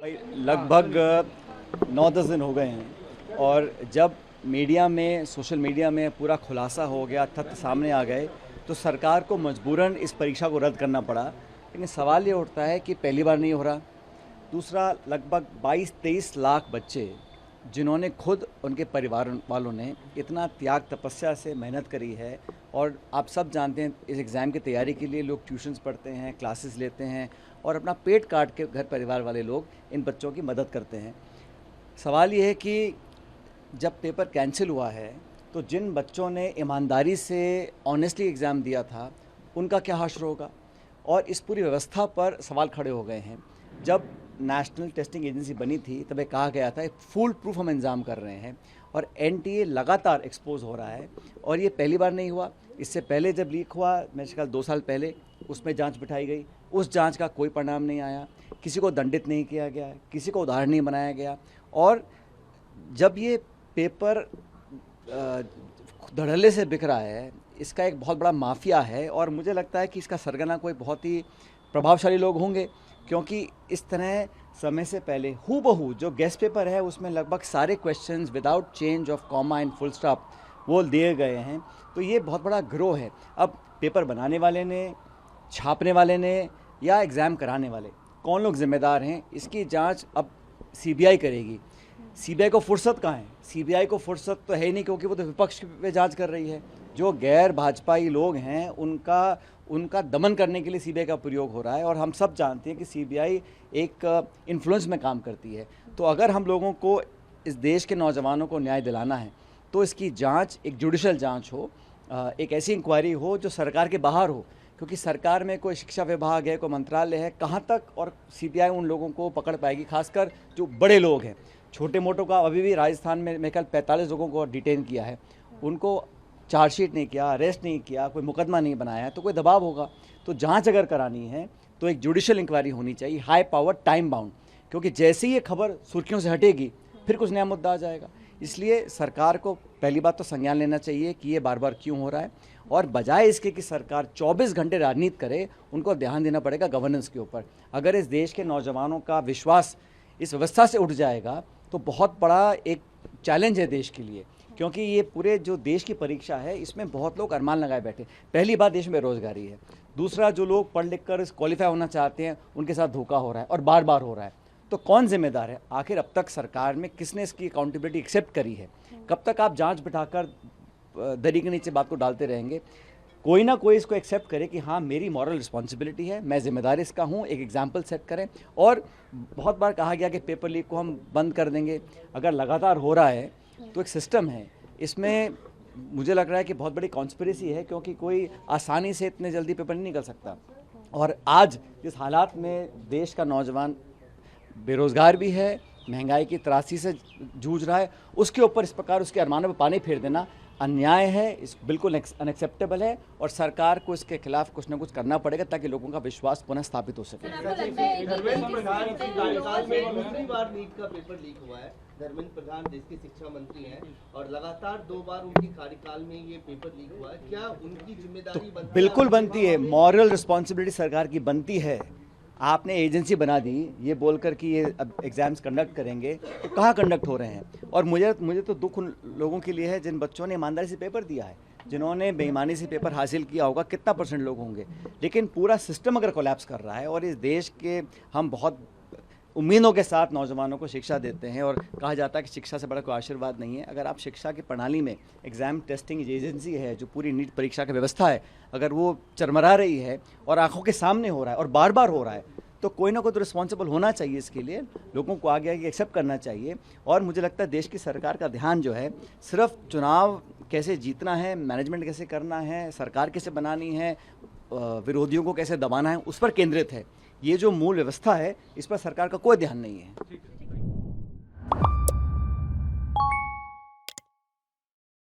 लगभग 9-10 दिन हो गए हैं और जब मीडिया में, सोशल मीडिया में पूरा खुलासा हो गया, तथ्य सामने आ गए, तो सरकार को मजबूरन इस परीक्षा को रद्द करना पड़ा। लेकिन सवाल ये उठता है कि पहली बार नहीं हो रहा। दूसरा, लगभग 22-23 लाख बच्चे जिन्होंने खुद, उनके परिवार वालों ने इतना त्याग तपस्या से मेहनत करी है, और आप सब जानते हैं इस एग्ज़ाम की तैयारी के लिए लोग ट्यूशन्स पढ़ते हैं, क्लासेस लेते हैं और अपना पेट काट के घर परिवार वाले लोग इन बच्चों की मदद करते हैं। सवाल ये है कि जब पेपर कैंसिल हुआ है तो जिन बच्चों ने ईमानदारी से ऑनेस्टली एग्ज़ाम दिया था उनका क्या हश्र होगा, और इस पूरी व्यवस्था पर सवाल खड़े हो गए हैं। जब नेशनल टेस्टिंग एजेंसी बनी थी तब ये कहा गया था फुल प्रूफ हम इंतज़ाम कर रहे हैं, और एनटीए लगातार एक्सपोज हो रहा है। और ये पहली बार नहीं हुआ, इससे पहले जब लीक हुआ, मेरे ख्याल 2 साल पहले, उसमें जांच बिठाई गई, उस जांच का कोई परिणाम नहीं आया, किसी को दंडित नहीं किया गया, किसी को उदाहरण नहीं बनाया गया। और जब ये पेपर धड़ल्ले से बिक रहा है, इसका एक बहुत बड़ा माफिया है, और मुझे लगता है कि इसका सरगना कोई बहुत ही प्रभावशाली लोग होंगे, क्योंकि इस तरह समय से पहले हूबहू जो गेस्ट पेपर है उसमें लगभग सारे questions without change of comma and full stop वो दिए गए हैं। तो ये बहुत बड़ा गिरोह है। अब पेपर बनाने वाले ने, छापने वाले ने, या एग्ज़ाम कराने वाले, कौन लोग जिम्मेदार हैं, इसकी जांच अब सीबीआई करेगी। सीबीआई को फुर्सत कहाँ है? सीबीआई को फुर्सत तो है ही नहीं, क्योंकि वो तो विपक्ष पे जांच कर रही है। जो गैर भाजपाई लोग हैं उनका दमन करने के लिए सीबीआई का प्रयोग हो रहा है, और हम सब जानते हैं कि सीबीआई एक इन्फ्लुएंस में काम करती है। तो अगर हम लोगों को, इस देश के नौजवानों को न्याय दिलाना है तो इसकी जांच एक जुडिशल जांच हो, एक ऐसी इंक्वायरी हो जो सरकार के बाहर हो, क्योंकि सरकार में कोई शिक्षा विभाग है, कोई मंत्रालय है, कहाँ तक और सीबीआई उन लोगों को पकड़ पाएगी, खासकर जो बड़े लोग हैं। छोटे मोटों का अभी भी राजस्थान में मेरे ख्याल 45 लोगों को डिटेन किया है, उनको चार्जशीट नहीं किया, अरेस्ट नहीं किया, कोई मुकदमा नहीं बनाया, तो कोई दबाव होगा। तो जांच अगर करानी है तो एक जुडिशियल इंक्वायरी होनी चाहिए, हाई पावर, टाइम बाउंड, क्योंकि जैसे ही ये खबर सुर्खियों से हटेगी फिर कुछ नया मुद्दा आ जाएगा। इसलिए सरकार को पहली बात तो संज्ञान लेना चाहिए कि ये बार बार क्यों हो रहा है, और बजाय इसके कि सरकार 24 घंटे राजनीति करे, उनको ध्यान देना पड़ेगा गवर्नेंस के ऊपर। अगर इस देश के नौजवानों का विश्वास इस व्यवस्था से उठ जाएगा तो बहुत बड़ा एक चैलेंज है देश के लिए, क्योंकि ये पूरे जो देश की परीक्षा है इसमें बहुत लोग अरमान लगाए बैठे। पहली बात, देश में बेरोजगारी है। दूसरा, जो लोग पढ़ लिख कर क्वालिफाई होना चाहते हैं उनके साथ धोखा हो रहा है, और बार बार हो रहा है। तो कौन जिम्मेदार है? आखिर अब तक सरकार में किसने इसकी अकाउंटेबिलिटी एक्सेप्ट करी है? कब तक आप जांच बिठाकर दरी के नीचे बात को डालते रहेंगे? कोई ना कोई इसको एक्सेप्ट करे कि हाँ, मेरी मॉरल रिस्पॉन्सिबिलिटी है, मैं जिम्मेदार इसका हूँ, एक एग्जाम्पल सेट करें। और बहुत बार कहा गया कि पेपर लीक को हम बंद कर देंगे। अगर लगातार हो रहा है तो एक सिस्टम है, इसमें मुझे लग रहा है कि बहुत बड़ी कॉन्स्पिरेसी है, क्योंकि कोई आसानी से इतने जल्दी पेपर नहीं निकल सकता। और आज जिस हालात में देश का नौजवान बेरोज़गार भी है, महंगाई की त्रासी से जूझ रहा है, उसके ऊपर इस प्रकार उसके अरमानों पर पानी फेर देना अन्याय है, इस बिल्कुल अनएक्सेप्टेबल है, और सरकार को इसके खिलाफ कुछ ना कुछ करना पड़ेगा ताकि लोगों का विश्वास पुनः स्थापित हो सके। धर्मेंद्र प्रधान देश के शिक्षा मंत्री हैं और लगातार 2 बार उनके कार्यकाल में ये पेपर लीक हुआ है, क्या उनकी जिम्मेदारी बनती है? बिल्कुल बनती है, मॉरल रिस्पॉन्सिबिलिटी सरकार की बनती है। आपने एजेंसी बना दी ये बोलकर कि ये अब एग्ज़ाम्स कंडक्ट करेंगे, तो कहाँ कंडक्ट हो रहे हैं? और मुझे तो दुख उन लोगों के लिए है जिन बच्चों ने ईमानदारी से पेपर दिया है, जिन्होंने बेईमानी से पेपर हासिल किया होगा, कितना % लोग होंगे। लेकिन पूरा सिस्टम अगर कोलैप्स कर रहा है, और इस देश के हम बहुत उम्मीदों के साथ नौजवानों को शिक्षा देते हैं, और कहा जाता है कि शिक्षा से बड़ा कोई आशीर्वाद नहीं है। अगर आप शिक्षा की प्रणाली में एग्ज़ाम टेस्टिंग एजेंसी है, जो पूरी नीट परीक्षा की व्यवस्था है, अगर वो चरमरा रही है और आंखों के सामने हो रहा है और बार बार हो रहा है, तो कोई ना कोई तो रिस्पॉन्सिबल होना चाहिए इसके लिए। लोगों को आगे आगे एक्सेप्ट करना चाहिए। और मुझे लगता है देश की सरकार का ध्यान जो है सिर्फ चुनाव कैसे जीतना है, मैनेजमेंट कैसे करना है, सरकार कैसे बनानी है, विरोधियों को कैसे दबाना है, उस पर केंद्रित है। ये जो मूल व्यवस्था है, इस पर सरकार का कोई ध्यान नहीं है।